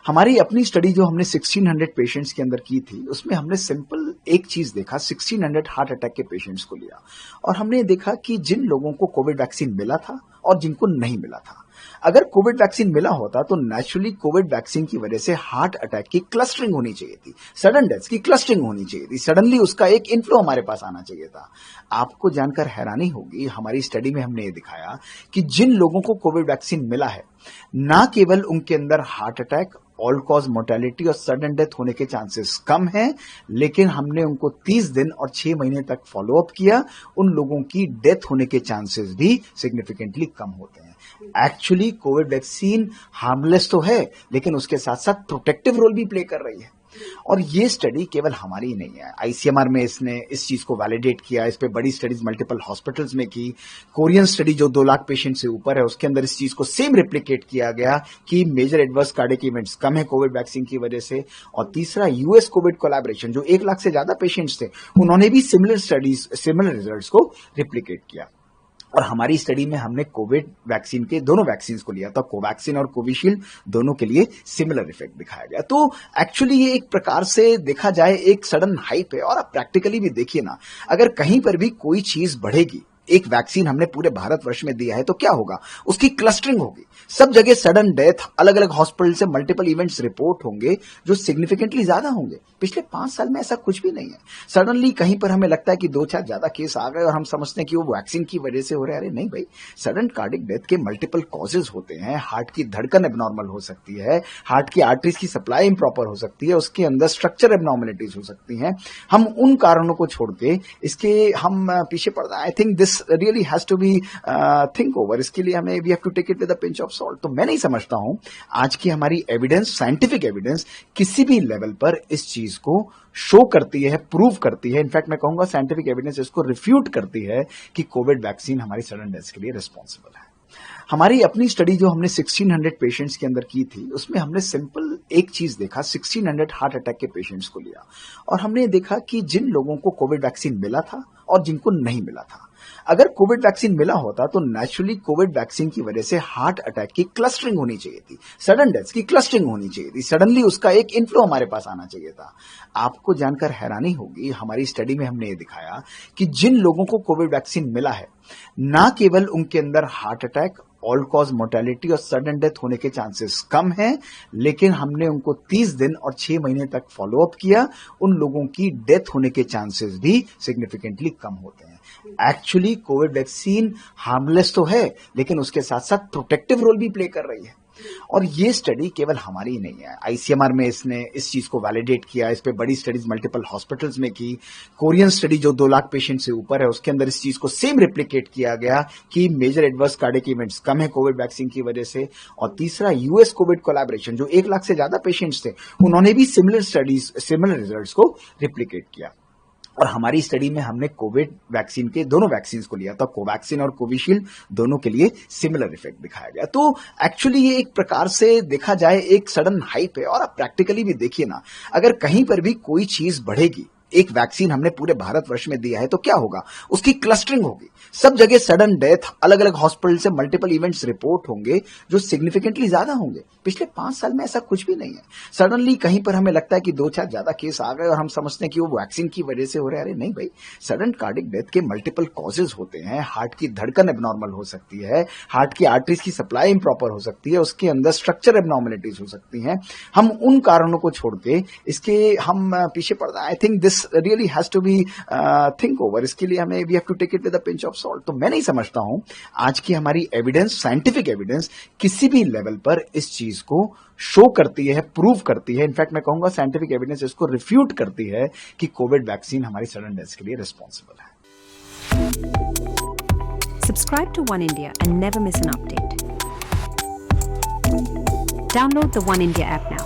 हमारी अपनी स्टडी जो हमने 1600 पेशेंट्स के अंदर की थी, उसमें हमने सिंपल एक चीज देखा, 1600 हार्ट अटैक के पेशेंट्स को लिया और हमने देखा कि जिन लोगों को कोविड वैक्सीन मिला था और जिनको नहीं मिला था, अगर कोविड वैक्सीन मिला होता तो नेचुरली कोविड वैक्सीन की वजह से हार्ट अटैक की क्लस्टरिंग होनी चाहिए थी, सडन डेथ्स की क्लस्टरिंग होनी चाहिए थी, सडनली उसका एक इनफ्लो हमारे पास आना चाहिए था। आपको जानकर हैरानी होगी, हमारी स्टडी में हमने ये दिखाया कि जिन लोगों को कोविड वैक्सीन मिला है, ना केवल उनके अंदर heart attack, all cause mortality और सडन डेथ होने के चांसेस कम हैं, लेकिन हमने उनको 30 दिन और 6 महीने तक फॉलो अप किया, उन लोगों की डेथ होने के चांसेस भी सिग्निफिकेंटली कम होते हैं। एक्चुअली कोविड वैक्सीन हार्मलेस तो है, लेकिन उसके साथ साथ प्रोटेक्टिव रोल भी प्ले कर रही है। और ये स्टडी केवल हमारी नहीं है, आईसीएमआर में इसने इस चीज को वैलिडेट किया, इस पे बड़ी स्टडीज मल्टीपल हॉस्पिटल्स में की। कोरियन स्टडी जो 2 लाख पेशेंट से ऊपर है, उसके अंदर इस चीज को सेम रेप्लिकेट किया गया कि मेजर एडवर्स कार्डियक इवेंट्स कम है कोविड वैक्सीन की वजह से। और तीसरा, यूएस कोविड कोलैबोरेशन जो 1 लाख से ज्यादा पेशेंट्स थे, उन्होंने भी सिमिलर रिजल्ट्स को रेप्लिकेट किया। और हमारी स्टडी में हमने कोविड वैक्सीन के दोनों वैक्सीन को लिया था, कोवैक्सीन और कोविशील्ड, दोनों के लिए सिमिलर इफेक्ट दिखाया गया। तो एक्चुअली ये एक प्रकार से देखा जाए एक सडन हाइप है। और आप प्रैक्टिकली भी देखिए ना, अगर कहीं पर भी कोई चीज बढ़ेगी, एक वैक्सीन हमने पूरे भारतवर्ष में दिया है तो क्या होगा, उसकी क्लस्टरिंग होगी, सब जगह सडन डेथ, अलग अलग हॉस्पिटल से मल्टीपल इवेंट्स रिपोर्ट होंगे जो सिग्निफिकेंटली ज्यादा होंगे। पिछले 5 साल में ऐसा कुछ भी नहीं है। सडनली कहीं पर हमें लगता है कि 2-4 ज्यादा केस आ गए और हम समझते हैं कि वो वैक्सीन की वजह से हो रहे हैं। अरे नहीं भाई, सडन कार्डिक डेथ के मल्टीपल कॉजेज होते हैं। हार्ट की धड़कन एबनॉर्मल हो सकती है, हार्ट की आर्टरीज की सप्लाई इम्प्रॉपर हो सकती है, उसके अंदर स्ट्रक्चर एबनॉर्मलिटीज हो सकती हैं। हम उन कारणों को छोड़ के इसके हम पीछे पड़ रहे हैं। I think this really has to be think over. इसके लिए हमें we have to take it with a pinch of salt. तो मैं नहीं समझता हूं आज की हमारी एविडेंस, साइंटिफिक एविडेंस किसी भी लेवल पर इस चीज को शो करती है, प्रूव करती है। इनफैक्ट मैं कहूंगा साइंटिफिक एविडेंस इसको रिफ्यूट करती है कि कोविड वैक्सीन हमारी सडन डेथ के लिए रिस्पॉन्सिबल है। हमारी अपनी स्टडी जो हमने 1600 पेशेंट्स के अंदर की थी, उसमें हमने सिंपल एक चीज देखा, 1600 हार्ट अटैक के पेशेंट्स को लिया और हमने देखा कि जिन लोगों को कोविड वैक्सीन मिला था और जिनको नहीं मिला था, अगर कोविड वैक्सीन मिला होता तो नेचुरली कोविड वैक्सीन की वजह से हार्ट अटैक की क्लस्टरिंग होनी चाहिए थी, सडन डेथ्स की क्लस्टरिंग होनी चाहिए थी, सडनली उसका एक इनफ्लो हमारे पास आना चाहिए था। आपको जानकर हैरानी होगी, हमारी स्टडी में हमने ये दिखाया कि जिन लोगों को कोविड वैक्सीन मिला है, ना केवल उनके अंदर heart attack, all cause mortality और सडन डेथ होने के चांसेस कम हैं, लेकिन हमने उनको 30 दिन और 6 महीने तक फॉलो अप किया, उन लोगों की डेथ होने के चांसेस भी सिग्निफिकेंटली कम होते हैं। एक्चुअली कोविड वैक्सीन हार्मलेस तो है, लेकिन उसके साथ साथ प्रोटेक्टिव रोल भी प्ले कर रही है। और ये स्टडी केवल हमारी नहीं है, आईसीएमआर में इसने इस चीज को वैलिडेट किया, इस पे बड़ी स्टडीज मल्टीपल हॉस्पिटल्स में की। कोरियन स्टडी जो 2 लाख पेशेंट से ऊपर है, उसके अंदर इस चीज को सेम रेप्लिकेट किया गया कि मेजर एडवर्स कार्डियक इवेंट्स कम है कोविड वैक्सीन की वजह से। और तीसरा, यूएस कोविड कोलैबोरेशन जो 1 लाख से ज्यादा पेशेंट्स थे, उन्होंने भी सिमिलर रिजल्ट्स को रेप्लिकेट किया। और हमारी स्टडी में हमने कोविड वैक्सीन के दोनों वैक्सीन को लिया था, कोवैक्सीन और कोविशील्ड, दोनों के लिए सिमिलर इफेक्ट दिखाया गया। तो एक्चुअली ये एक प्रकार से देखा जाए एक सडन हाइप है। और आप प्रैक्टिकली भी देखिए ना, अगर कहीं पर भी कोई चीज बढ़ेगी, एक वैक्सीन हमने पूरे भारतवर्ष में दिया है तो क्या होगा, उसकी क्लस्टरिंग होगी, सब जगह सडन डेथ, अलग अलग हॉस्पिटल से मल्टीपल इवेंट्स रिपोर्ट होंगे जो सिग्निफिकेंटली ज्यादा होंगे। पिछले 5 साल में ऐसा कुछ भी नहीं है। सडनली कहीं पर हमें लगता है कि 2-4 ज्यादा केस आ गए और हम समझते हैं कि वो वैक्सीन की वजह से हो रहे हैं। अरे नहीं भाई, सडन कार्डिक डेथ के मल्टीपल कॉजेज होते हैं। हार्ट की धड़कन एबनॉर्मल हो सकती है, हार्ट की आर्टरीज की सप्लाई इम्प्रॉपर हो सकती है, उसके अंदर स्ट्रक्चर एबनॉर्मलिटीज हो सकती हैं। हम उन कारणों को छोड़ के इसके हम पीछे पड़ रहे हैं। I think this really has to be think over. इसके लिए हमें we have to take it with a pinch of salt. तो मैं नहीं समझता हूं आज की हमारी एविडेंस, साइंटिफिक एविडेंस किसी भी लेवल पर इस चीज को शो करती है, प्रूव करती है। इनफैक्ट मैं कहूंगा साइंटिफिक एविडेंस इसको रिफ्यूट करती है कि कोविड वैक्सीन हमारी सडन डेथ के लिए रिस्पॉन्सिबल है। Subscribe to One India and never miss an update. Download the One India app now.